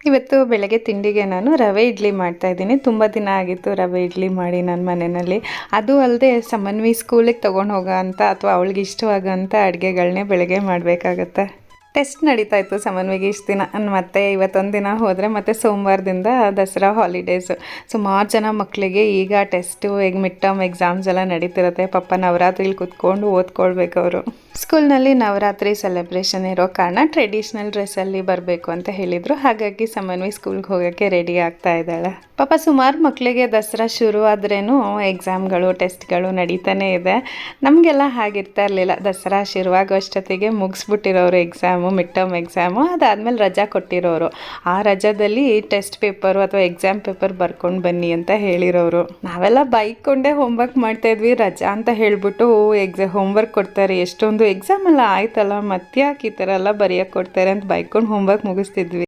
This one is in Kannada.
ಇವತ್ತು ಬೆಳಗ್ಗೆ ತಿಂಡಿಗೆ ನಾನು ರವೆ ಇಡ್ಲಿ ಮಾಡ್ತಾಯಿದ್ದೀನಿ. ತುಂಬ ದಿನ ಆಗಿತ್ತು ರವೆ ಇಡ್ಲಿ ಮಾಡಿ ನನ್ನ ಮನೆಯಲ್ಲಿ. ಅದು ಅಲ್ಲದೆ ಸಮನ್ವಿ ಸ್ಕೂಲಿಗೆ ತೊಗೊಂಡು ಹೋಗೋ ಅಂಥ ಅಥವಾ ಅವಳಿಗೆ ಇಷ್ಟವಾಗೋಂಥ ಅಡುಗೆಗಳನ್ನೇ ಬೆಳಗ್ಗೆ ಮಾಡಬೇಕಾಗತ್ತೆ. ಟೆಸ್ಟ್ ನಡೀತಾ ಇತ್ತು ಸಮನ್ವಿಗೆ ಇಷ್ಟು ದಿನ. ಮತ್ತು ಇವತ್ತೊಂದು ದಿನ ಹೋದರೆ ಮತ್ತು ಸೋಮವಾರದಿಂದ ದಸರಾ ಹಾಲಿಡೇಸು. ಸುಮಾರು ಜನ ಮಕ್ಕಳಿಗೆ ಈಗ ಟೆಸ್ಟು ಈಗ ಮಿಡ್ ಟರ್ಮ್ ಎಕ್ಸಾಮ್ಸ್ ಎಲ್ಲ ನಡೀತಿರುತ್ತೆ. ಪಾಪ ನವರಾತ್ರಿಲಿ ಕೂತ್ಕೊಂಡು ಓದ್ಕೊಳ್ಬೇಕು ಅವರು. ಸ್ಕೂಲ್ನಲ್ಲಿ ನವರಾತ್ರಿ ಸೆಲೆಬ್ರೇಷನ್ ಇರೋ ಕಾರಣ ಟ್ರೆಡಿಷ್ನಲ್ ಡ್ರೆಸ್ಸಲ್ಲಿ ಬರಬೇಕು ಅಂತ ಹೇಳಿದರು. ಹಾಗಾಗಿ ಸಮನ್ವಿ ಸ್ಕೂಲ್ಗೆ ಹೋಗೋಕ್ಕೆ ರೆಡಿ ಆಗ್ತಾ ಇದ್ದಾಳೆ. ಪಾಪ ಸುಮಾರು ಮಕ್ಕಳಿಗೆ ದಸರಾ ಶುರು ಆದ್ರೇನು ಎಕ್ಸಾಮ್ಗಳು ಟೆಸ್ಟ್ಗಳು ನಡೀತಾನೆ ಇದೆ. ನಮಗೆಲ್ಲ ಹಾಗಿರ್ತಾ ಇರಲಿಲ್ಲ. ದಸರಾ ಶುರುವಾಗೋ ಅಷ್ಟೊತ್ತಿಗೆ ಮುಗಿಸ್ಬಿಟ್ಟಿರೋರು ಎಕ್ಸಾಮು, ಮಿಡ್ ಟರ್ಮ್ ಎಕ್ಸಾಮು, ಅದಾದಮೇಲೆ ರಜಾ ಕೊಟ್ಟಿರೋರು. ಆ ರಜಾದಲ್ಲಿ ಟೆಸ್ಟ್ ಪೇಪರು ಅಥವಾ ಎಕ್ಸಾಮ್ ಪೇಪರ್ ಬರ್ಕೊಂಡು ಬನ್ನಿ ಅಂತ ಹೇಳಿರೋರು. ನಾವೆಲ್ಲ ಬೈಕೊಂಡೇ ಹೋಮ್ವರ್ಕ್ ಮಾಡ್ತಾಯಿದ್ವಿ. ರಜಾ ಅಂತ ಹೇಳಿಬಿಟ್ಟು ಹೋಮ್ವರ್ಕ್ ಕೊಡ್ತಾರೆ, ಎಷ್ಟೊಂದು ಎಕ್ಸಾಮ್ ಎಲ್ಲ ಆಯ್ತಲ್ಲ, ಮತ್ತೆ ಯಾಕೆ ಈ ಥರ ಎಲ್ಲ ಬರೆಯೋಕ್ಕೆ ಕೊಡ್ತಾರೆ ಅಂತ ಬೈಕೊಂಡು ಹೋಮ್ವರ್ಕ್ ಮುಗಿಸ್ತಿದ್ವಿ.